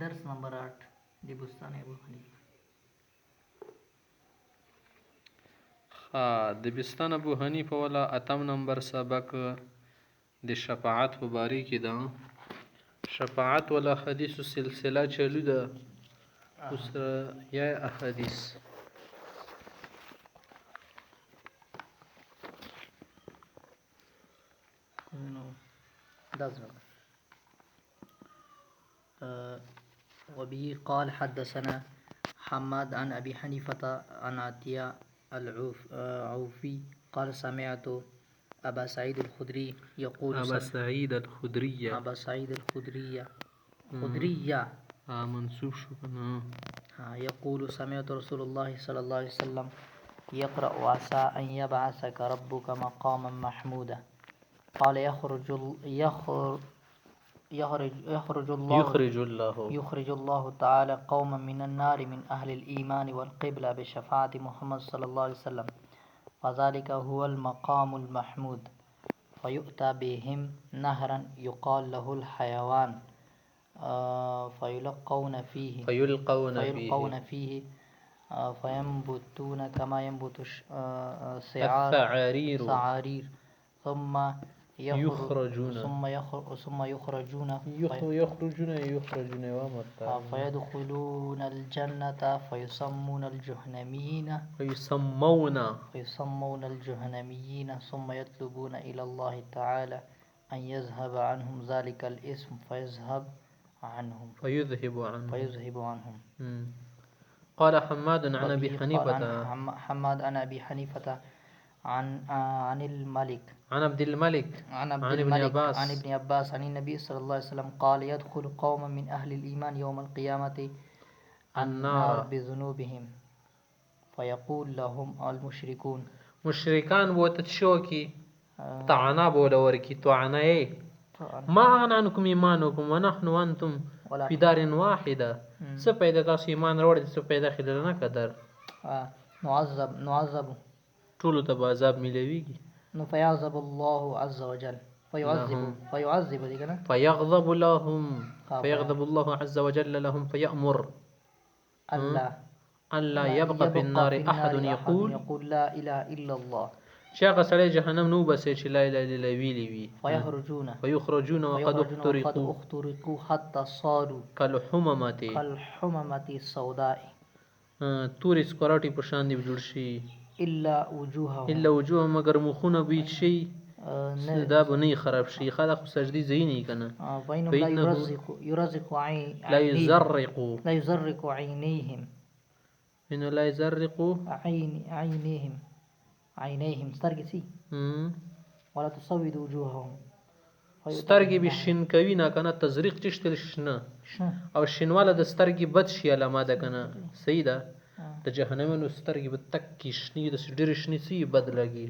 درس نمبر 8 د بستان ابو حنیفه. د بستان ابو حنیفه والا اتم نمبر سبق د شفاعت په باره کې ده. شفاعت والا حدیثو سلسله چلو ده. اوس یا احادیث وبه قال حدثنا حماد عن أبي حنيفة عن عطية العوفي قال سمعت أبا سعيد الخدري يقول أبا سعيد الخدري منسوب شو كنا يقول سمعت رسول الله صلى الله عليه وسلم يقرأ عسى أن يبعثك ربك مقاما محمودا قال يخرج الله تعالى قوما من النار من أهل الإيمان والقبلة بشفاعة محمد صلى الله عليه وسلم فذلك هو المقام المحمود فيؤتى بهم نهرا يقال له الحيوان فيلقون فيه فينبتون كما ينبت السعارير ثم يخرجون فيدخلون الجنة فيسمون الجهنميين ثم يطلبون إلى الله تعالى أن يذهب عنهم ذلك الاسم فيذهب عنهم. قال حماد عن أبي حنيفة عن عبد الملك عن ابن عباس عن النبي صلى الله عليه وسلم قال يدخل قوم من أهل الإيمان يوم القيامة النار بذنوبهم فيقول لهم المشركون مشرکان بوته شوکی طعنا بوله ورکی طعنا ما أغنى عنكم إيمانكم ونحن وأنتم في دار واحدة سپیدا تاسو ایمان وروړی سپیدا خلل نه قدر نعذب ټولو ته به عذاب ملويږي نو فيعذب الله عز وجل فيغضب الله عز وجل لهم فيأمر ألا يبقى في النار أحد يقول لا إله إلا الله چې هغه سړی جهنم نه وباسي چې لا اله الا الله ویلي وي. فيخرجون وقد احترقوا حتى صاروا كالحممة السوداء تورې سکراټي په شان دي جوړ شي الا وجوههم مگر مخونه بيد شي دا به نه خراب شي. خلق سجدي زيني کنه لا يزرق عينيهم انه لا يزرق عينيهم سترګې ولا تسود وجوههم سترګې به شین کوي نه کنه تزریق چشتل شنه او شینواله د سترګې بد شي علامه ده کنه صحیح ده. د جهنمونو سترګې به تک شنی د ډېر شنی سي بد لګي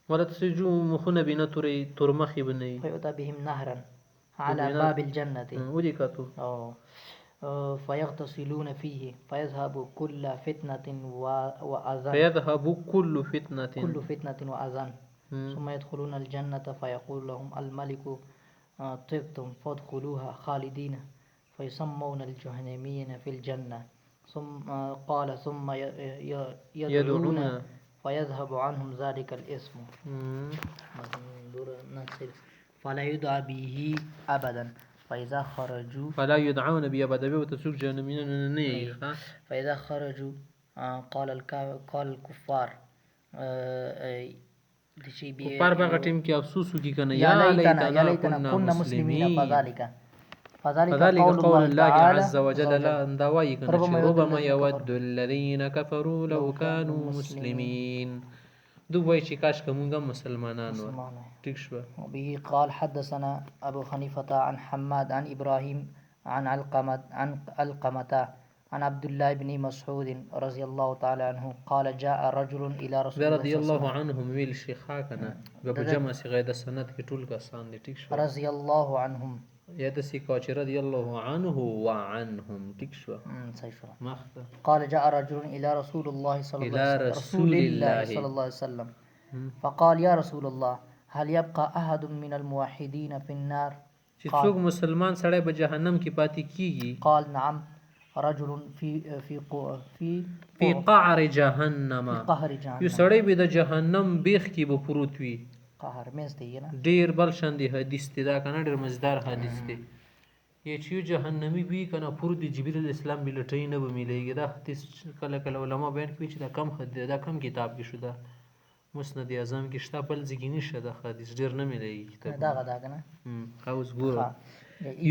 ولا تسجو مخونه بینه تور مخې بنئ فيؤتى بهم نهرا على باب الجنة ودي كاتو فيغتسلون فيه فيذهب كل فتنة وأذان ثم يدخلون الجنة فيقول لهم الملك طبتم فادخلوها خالدين فيسمون الجهنميين في الجنة ثم يدعون فيذهب عنهم ذلك الاسم فلا يدعى به أبدا فإذا خرجوا فلا يدعون به أبدا وتسوق جهنميين فإذا خرجوا قال الكفار کفار بغه ټیم کې افسوس وکي کنه یا لیتنا كنا مسلمين فذلك قول الله عز وجل لا اندواي کنه ربما يود الذين كفروا لو كانوا مسلمين دوی چې کاش کومه مسلمانان و ټیک شو. به قال حدثنا ابو حنيفة عن حماد عن ابراهيم عن علقمة عن عبد الله بن مسعود رضي الله تعالى عنه قال جاء رجل الى رسول الله رضي الله عنهم ویل شيخا کنه په جمع صيغه د سند کې ټول کسان دي ټیک شو. رضي الله عنهم یا د سیکا چې رضي الله عنه وعنهم ټیک شو صحیح شو. قال جاء رجل الى رسول الله صلى الله عليه وسلم فقال يا رسول الله هل يبقى احد من الموحدين في النار چې چې څوک مسلمان سړی به جهنم کې پاتې کیږي. قال نعم رجل فی قعر جهنم یو سړی به د جهنم بیخ کې به پروت وي. قهر مینځ دی نه ډیر بل شاندې حدیث دی دا کنه ډیر مزدار حدیث دی. یا چې یو جهنمی وي کنه پروت دی جبرئیل اسلام ملټی نه به ملېږي. دا حدیث کله کله علما بیان کوي چې دا کم حدیث دا کم کتاب کې شو. دا مسند اعظم کې شته بل ځای کې نشته دا حدیث ډیر نه ملېږي کتاب دا کنه. اوس ګوره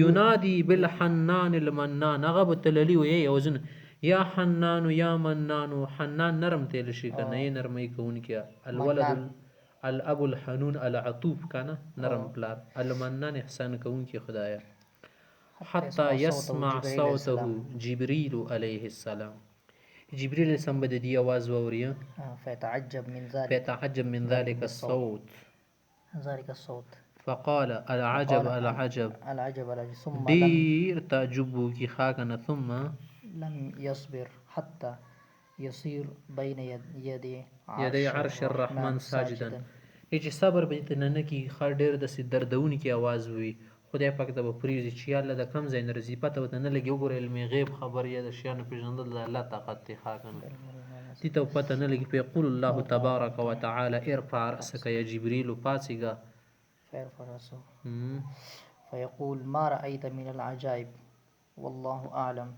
ینادي بالحنان المنان هغه به تللی وي اوزن یا حنان یا منان. حنان نرم تل شي کنه یې نرمي کوونکی. الولد الاب الحنون العطوف کنه نرم پلار. المنان احسان کوونکی خدایا. حتى يسمع صوته جبريل عليه السلام جبريل السلام بده دي आवाज ووري فيتعجب من ذلك الصوت فقال العجب ثم دير تعجبه كي خاكنا ثم لم يصبر حتى يصير بين يدي عرش الرحمن ساجدا. هیڅ صبر به تنه کی خړ ډیر د دردون کی आवाज وي. خدای پاک د پریزي چې الله د کم زین رضی پته وته نه لګي وګوره علم غیب خبر یا د شیانو پیژندل د الله طاقت ته خاکن دي ته پته نه لګي. فیقول الله تبارک وتعالى ارفع راسك يا جبريل فاسقا فيرفع راسه فيقول ما رأيت من العجائب والله أعلم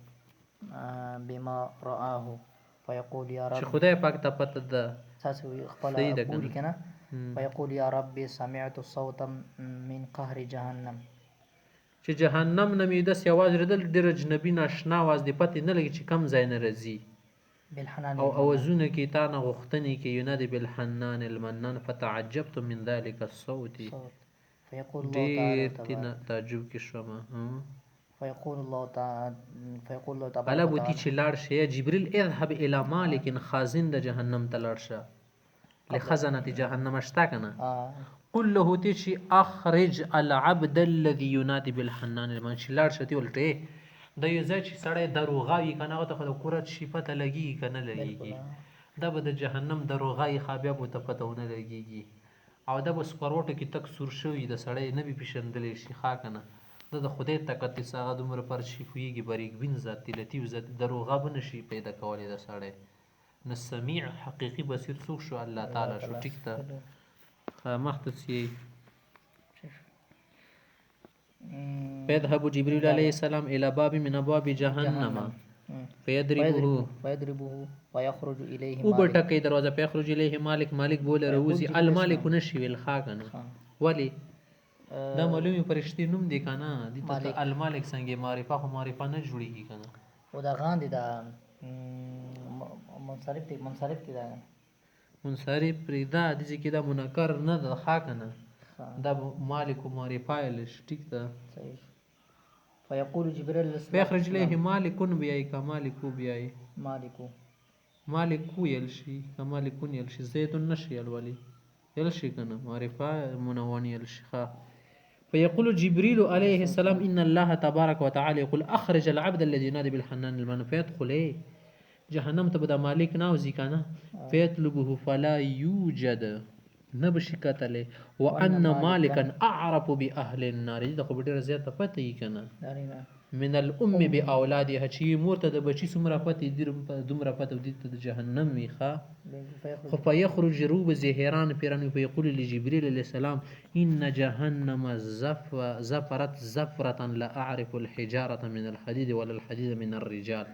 بما رآه فيقول يا رب خدای پاک ته پته ده خپل کنه. فيقول يا ربي سمعت صوتا من قهر جهنم چې جهنم نمې د سیواز ردل ډېر اجنبي ناشنا आवाज دی پته نه لګي چې کم ځای نه راځي. بالحنان او اوازونه کې تا نه غختنی کې ينادي بالحنان المنان فتعجبت من ذلك الصوت فيقول الله تعالى تعجب کې شوما. فيقول الله تعالى الا بوتي چې لاړ شي جبريل اذهب الى مالك خازن د جهنم ته لاړ شه لخزنه جهنم اشتا کنه. قل له تشي اخرج العبد الذي ينادي بالحنان المن چې لاړ شتي ولټه د یو ځای چې سړی دروغاوي کنه هغه ته خو د قرت شي پته لګي کنه لګيږي. دا به د جهنم دروغای خابیا بو ته پته ونه لګيږي. او دا بس پروټه کې تک سور شوی د سړی نه به پیشندلې شي خا کنه د خدای طاقت څنګه دومره پر شي خوېږي بریک بین ذات لطیف ذات دروغه بنشي پیدا کولې د سړی نه سمیع حقیقي بصیر څوک شو الله تعالی شو. ټیک ته مختصي فيذهب جبريل عليه السلام الى باب من ابواب جهنم فيضربه ويخرج اليه وبټکې دروازه فيخرج اليه مالک بوله روزي المالك نشي الخاغن ولي دا معلومي فرشتي نوم دي کنه دي ته المالك څنګه معرفه خو معرفه نه جوړيږي کنه. او دا غان دي دا منصرف دي دا منصرف پرېدا د ځکه دا منکر نه د خاکنه دا مالک و معرفه لش ټیک ده. فيقول جبريل فيخرج اليه مالك بياي كمالك بياي مالك يلشي كمالك يلشي زيد النشي الولي يلشي كنا معرفه منوني يلشي. فيقول جبريل عليه السلام ان الله تبارك وتعالى يقول اخرج العبد الذي ينادي بالحنان المن فيدخل جهنم ته به مالک ناوځي کنه فيطلبه فلا يوجد نبشکتله وان مالكا اعرف باهل النار. دا خو ډیره زیاته پته یې کنه من الام باولادها چې مورته د بچی سمره پته دومره پته د جهنم ویخه. خو فيخرج روب زهران پیران فيقول لجبريل عليه السلام ان جهنم زفرت زفرة لا اعرف الحجاره من الحديد ولا الحديد من الرجال.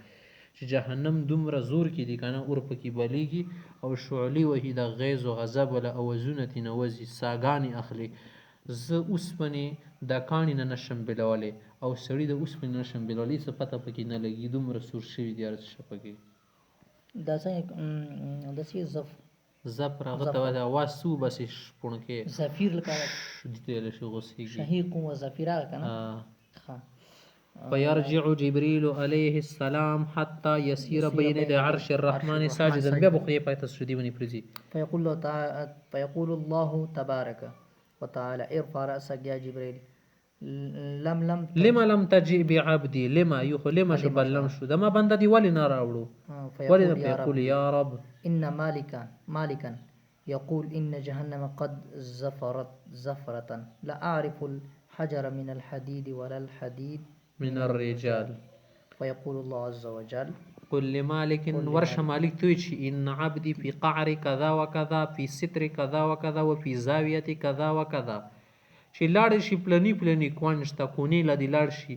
چې جهنم دومره زور کې دي کنه اور پکې بلیږي او شعلي وهي د غیظ او غضب ولا اوزونه تنوزي ساګانی اخلي. زه اوسپنې د کانی نه نشم بلولې او سړی د اوسپنې نشم بلولې څه پته پکې نه لګي دومره سور شوی دی ارڅ شپږي. دا څنګه د سی زفر هغه ته د واسو بس شپون کې زفیر لکه دې له شي غوسیږي شهیق او زفیرا کنه. فيرجع جبريل عليه السلام حتى يسير بين يدي عرش الرحمن ساجدا بخدي پای تسجدي وني فرزي. فيقول الله تبارك وتعالى ارفع رأسك يا جبريل لما لم تجئ بعبدي لما لما شبلم شو ده ما بنده دي ولي نه راوړو ولي يقول يا رب ان مالكا يقول ان جهنم قد زفرت زفرة لا اعرف حجر من الحديد ولا الحديد من الرجال. ويقول الله عز وجل قل لمالك ورش مالك تويتشي إن عبدي في قعر كذا وكذا في ستر كذا وكذا وفي زاوية كذا وكذا. چې لاړ شي پلنی پلنی کونج ته کونې لدی لاړ شي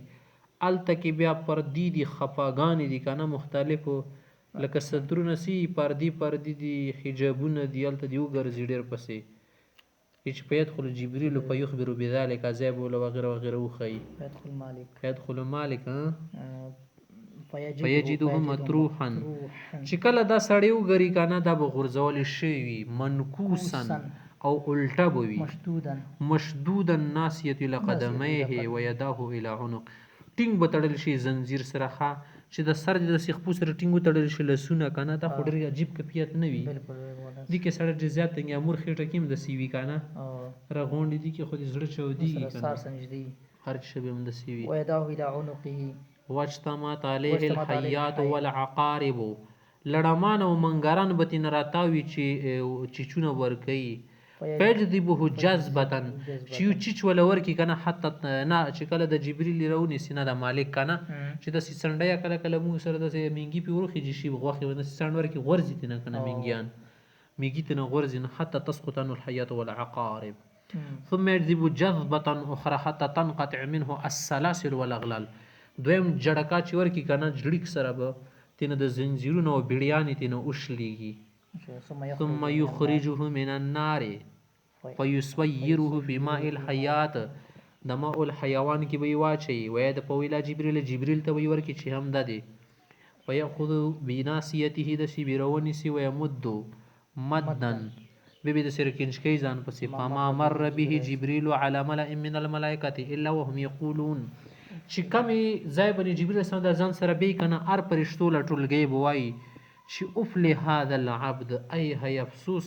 الته کې بیا پردي دي خفاګانې دي کنه مختلفو لکه سترونه سي پردي دي حجابونه دي الته دی وګرځي ډېر پسې چې فيدخل جبريل فيخبر بذلك عذاب وغيره وغيره وخي فيدخل مالك فيجده مطروحا. چې کله دا سړی وګري کنه دا به غورځول شي منکوسا او الټا بوي مشدودا ناسیه لقدميه ويداه الى عنق. ټینګ به تړل شي زنجیر سره ښه چې د سر د سیخپو سره ټینګ وتړل شي لاسونه کنه دا خو ډېر عجیب کیفیت نه وي دي کې سړی ډېر زیات تنګ امور خېټه کې هم د سی وي کنه رغونډې دي کې خو دې زړه چودېږي کنه هر څه به هم د سی وي. ويداه الى عنقه واجتمعت عليه الحيات والعقارب. لړمان او منګران به ترې نه راتاوي چې چونه ورکوي فیجذبه جذبة چې یو چیچ ولا ورکي کنه حتی نه چې کله د جبريل راونیسي نه د مالک کنه چې د سنډیا کله موږ سره د مینګي په ورخي شي غوخي ونه سند ورکي غورځي نه کنه مینګیان میګي ته نه غورځي نه حتی تسقط عنه الحيات والعقارب ثم يجذب جذبة أخرى حتى تنقطع منه السلاسل والأغلال. دویم جړکا چې ورکی کنه جړیک سره به تینه د زنجیرونو او بیړیانې تینه وشلیږي. ثم يخرجه من النار فيسويره بماء الحيات. د ماء الحيوان کې به واچي ویا د پویلا جبريل ته وی ورکی چې هم ده دي ويأخذ بناسيته د سی بیرونی سی ويمد مدن بيبي د سر کینشکی ځان پسې فما مر به جبريل على ملأ من الملائكه الا وهم يقولون. چې کمی ځای باندې جبريل سره د ځان سره به کنه ار پرشتو لټولګي بوای چې افل هذا العبد اي هي افسوس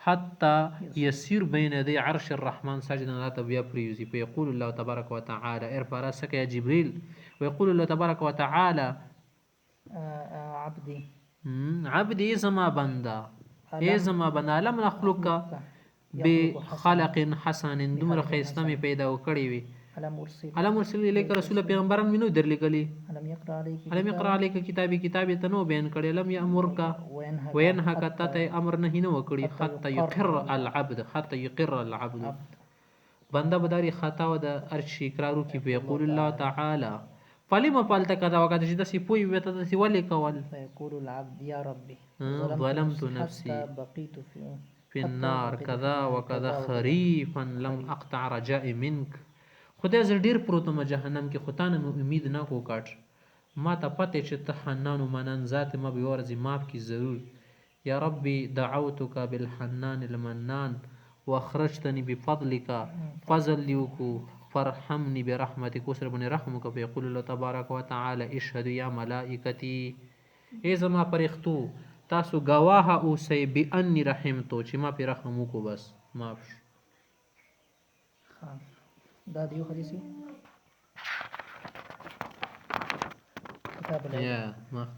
حتى يسير بين يدي عرش الرحمن ساجدا لا تبيا بريوزي فيقول الله تبارك وتعالى ارفع راسك يا جبريل ويقول الله تبارك وتعالى عبدي زما بندا لم نخلقك بخلق حسن دمر خيسته می پیدا وکړی وي علم ارسل الیک رسول پیغمبران مینو درلګلی علم يقرا عليك کتابي تنو بیان کړي لم يامرك وينهك تته امر نه نو وکړي حتى يقر العبد بنده بداري خطا و د ارش اقرارو کی يقول الله تعالى فلما فعلت كذا وكذا چې د سی پوي وته د سی ولي کول فيقول العبد يا ربي ظلمت نفسي في النار كذا وكذا خريفا لم اقطع رجائي منك. خدای زه ډیر پروتم جهنم کې خدانه مې امید نه کو کاټ ما ته پته چې ته حنان و منان ذات ما به ورځي ماف کی ضرور. یا ربي دعوتك بالحنان المنان واخرجتني بفضلك فضل لیوکو فرحمني برحمتك وسر بن رحمك فيقول الله تبارك وتعالى اشهد يا ملائكتي ای زما پرختو تاسو گواه اوسئ بأني رحمتو چې ما په رحم وکړو بس معاف دا دیو حدیثی كتاب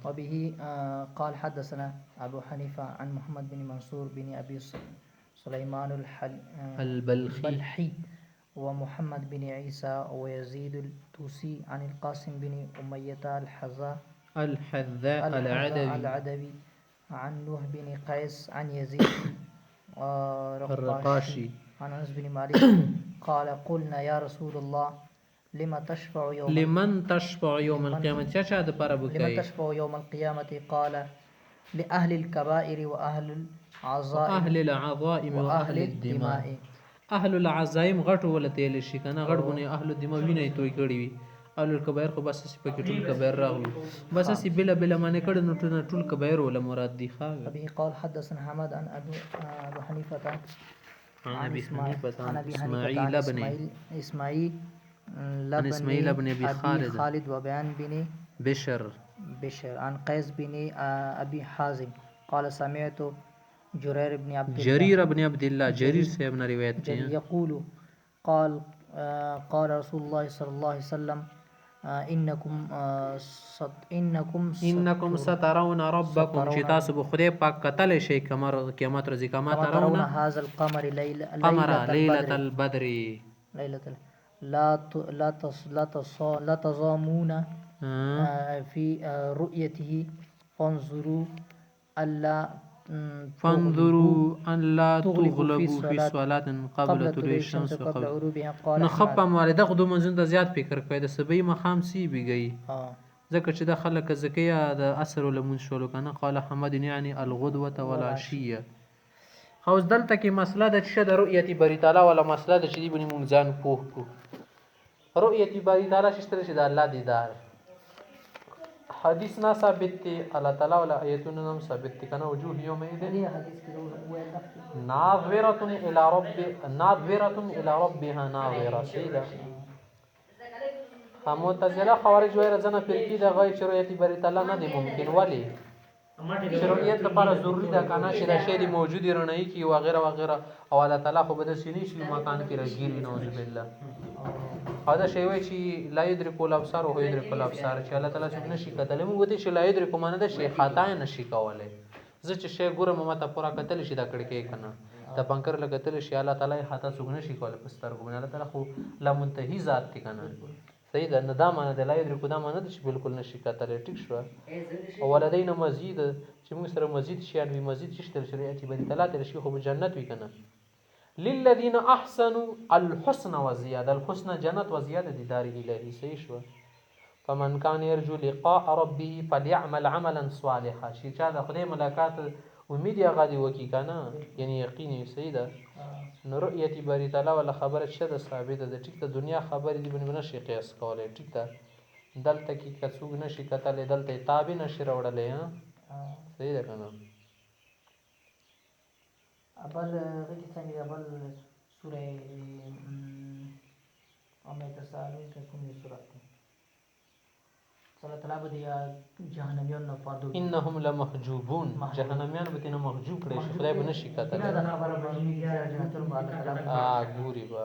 وبه قال حدثنا أبو حنيفة عن محمد بن منصور بن أبي سليمان البلخي ومحمد بن عيسى ويزيد التوسي عن القاسم بن أمية الحذاء العدوي عن نوح بن قيس عن يزيد الرقاشي عن أنس بن مالك قال قلنا يا رسول الله لمن تشفع يوم القيامة لمن تشفع يوم القيامة قال لأهل الكبائر وأهل العظائم وأهل الدماء. اهل العزائم غټ ولته شي کنه غټ بونه اهل الدماء ویني توي کړی وي اهل الكبائر خو بس سی پکې ټول کبائر راغلي بس سی بلا معنی کړه نو ټول کبائر ولا مراد دي ښه. ابي قال حدثنا حماد عن ابو حنيفه عن اسماعيل بن ابي خالد وبيان بن بشر عن قيس بن ابي حازم قال سمعت جرير بن عبد الله جرير سے ابن روایت ہے يقول قال رسول الله صلى الله عليه وسلم انكم سترون ربكم چې تاسو به خدای پاک قتل شي کمر قیامت ورځ کما ترون هذا القمر ليله البدر لا تضامون في رؤيته فانظروا ألا تغلبوا في صلاة قبل طلوع الشمس وقبل غروبها. نو خپه مواله دغه دوه منځونو ته زیات فکر کوي د سبی مخام سی بیګي ځکه چې د خلک زکیه د اثر لمون شولو کنه قال حمد یعنی الغدوه والعشيه. خو دلته کې مسله د چې د رؤیت بری تعالی ولا مسله د چې دی بنی مونږ ځان پوه کو رؤیت بری تعالی چې د الله دیدار حدیث نه ثابت دی الله تعالی ولا آیتونه هم ثابت دي کنه وجوه یوم اذن ناظره الى ربها ناظره سیده معتزله خوارج وایره ځنه فرقې د غي شروعیت بری تعالی نه دی ممکن ولی شروعیت لپاره ضروری ده کنه چې د شی موجودی رڼای کی وغیرہ وغیرہ او الله تعالی خو به د سینې شی مکان کې راګیری نعوذ بالله دا شی وای چې لا یدرک الابصار او یدرک الابصار چې الله تعالی څنګه نشي کتل موږ ته چې لا یدرک معنی د شی خطا نشي کولای زه چې شی ګورم ماته پورا کتل شي دا کړکې کنه د بنکر لګتل شي الله تعالی خطا څنګه نشي کولای پستر ګونه الله تعالی خو لا منتهی ذات دی کنه صحیح ده نه دا معنی د لا یدرک دا معنی چې بالکل نشي کتل ټیک شو او ولدین مزید چې موږ سره مزید شیان وی مزید شته شریعت بری تعالی تر شي خو جنت وی کنه للذین احسنوا الحسن وزیاده الحسن جنت وزیاده د دار الهی صحیح شو فمن كان يرجو لقاء ربه فليعمل عملا صالحا شي چا د خدای ملاقات امید یا غادي وکي کنه یعنی یقیني صحیح ده نو رؤیت باری تعالی ولا خبره شته ثابته ده ټیک ته دنیا خبرې دی بنه شي قیاس کولای ټیک ده دلته کې کڅوګ نشي کتلې دلته تابع نشي راوړلې ها صحیح ده کنه ابل غږی څنګه ابل سوره امه تسالون کې کومه سوره صلی الله علیه جهنميان نه پردو انهم لمحجوبون جهنميان به نه محجوب کړي شي خدای به نشي کتل دا خبره به نه کیږي جنت الله تعالی ګوري با